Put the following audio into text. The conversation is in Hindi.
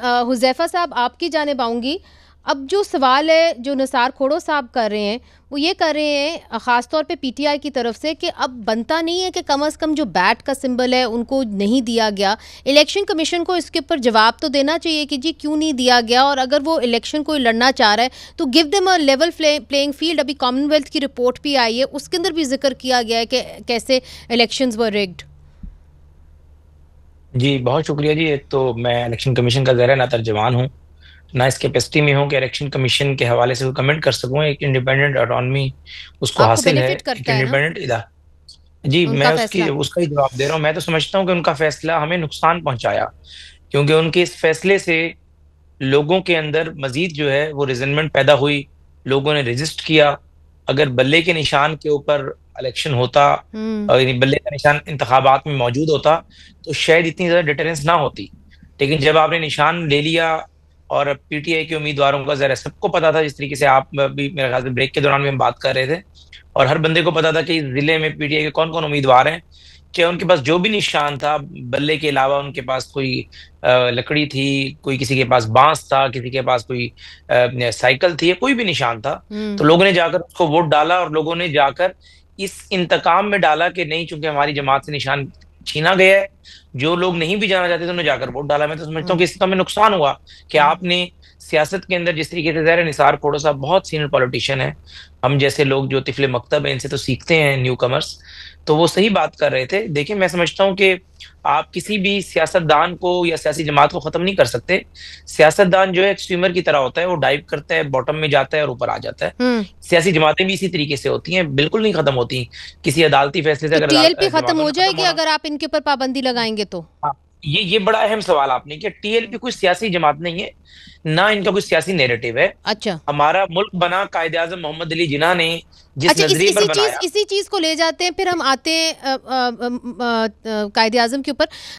हुज़ैफ़ा साहब आपकी जानिब आऊँगी। अब जो सवाल है जो निसार खोड़ो साहब कर रहे हैं, वो ये कर रहे हैं ख़ास तौर पे पीटीआई की तरफ से कि अब बनता नहीं है कि कम से कम जो बैट का सिंबल है उनको नहीं दिया गया। इलेक्शन कमीशन को इसके ऊपर जवाब तो देना चाहिए कि जी क्यों नहीं दिया गया, और अगर वो इलेक्शन कोई लड़ना चाह रहा है तो give them a level playing field. अभी कॉमनवेल्थ की रिपोर्ट भी आई है, उसके अंदर भी जिक्र किया गया है कि कैसे इलेक्शंस वर रिग्ड। जी बहुत शुक्रिया जी। एक तो मैं इलेक्शन कमीशन का ज़रा ना तर्जमान हूँ, ना इस कैपेसिटी में हूँ कि इलेक्शन कमीशन के हवाले से कोई कमेंट कर सकूँ। एक इंडिपेंडेंट ऑटोनॉमी उसको आपको हासिल है, बेनिफिट एक करता है ना इंडिपेंडेंट इदा। जी उनका मैं उसकी फैसला? उसका ही जवाब दे रहा हूँ। मैं तो समझता हूँ कि उनका फैसला हमें नुकसान पहुंचाया, क्योंकि उनके इस फैसले से लोगों के अंदर मजीद जो है वो रिजनमेंट पैदा हुई। लोगों ने रजिस्ट किया। अगर बल्ले के निशान के ऊपर इलेक्शन होता, हम्म। यानी बल्ले का निशान इंतखाबात में मौजूद होता, तो शायद इतनी ज्यादा डिटरेंस ना होती। लेकिन जब आपने निशान ले लिया, और पीटीआई के उम्मीदवारों का जरा सबको पता था, जिस तरीके से आप भी मेरे ख्याल से ब्रेक के दौरान भी हम बात कर रहे थे, और हर बंदे को पता था कि इस जिले में पीटीआई के कौन कौन उम्मीदवार हैं। चाहे उनके पास जो भी निशान था, बल्ले के अलावा उनके पास कोई लकड़ी थी, कोई किसी के पास बांस था, किसी के पास कोई साइकिल थी, या कोई भी निशान था, तो हम्म। लोगों ने जाकर उसको वोट डाला। और लोगों ने जाकर इस इंतकाम में डाला कि नहीं, चूंकि हमारी जमात से निशान छीना गया है, जो लोग नहीं भी जाना चाहते थे उन्होंने जाकर वोट डाला। मैं तो समझता हूँ हम्म। कि इसका हमें नुकसान हुआ कि हम्म। आपने सियासत के अंदर जिस तरीके से, ज़ाहिर है निसार खोड़ो साहब बहुत सीनियर पॉलिटिशियन है, हम जैसे लोग जो तिफले मकतब है इनसे तो सीखते हैं, न्यू कमर्स, तो वो सही बात कर रहे थे। देखिए मैं समझता हूँ कि आप किसी भी सियासतदान को या सियासी जमात को खत्म नहीं कर सकते। सियासतदान जो है एक स्विमर की तरह होता है, वो डाइव करता है, बॉटम में जाता है और ऊपर आ जाता है। हम्म। सियासी जमातें भी इसी तरीके से होती हैं, बिल्कुल नहीं खत्म होती। किसी अदालती फैसले से तो अगर टीएलपी खत्म जमातों हो ने खत्म जाएगी होना। अगर आप इनके ऊपर पाबंदी लगाएंगे तो? हाँ, ये बड़ा अहम सवाल आपने किया। टीएलपी कोई सियासी जमात नहीं है, ना इनका कोई सियासी नैरेटिव है। अच्छा। हमारा मुल्क बना कायदे आजम मोहम्मद अली जिन्ना ने जिस अच्छा, नजरिए पर बनाया। इसी चीज को ले जाते हैं, फिर हम आते हैं कायदे आजम के ऊपर।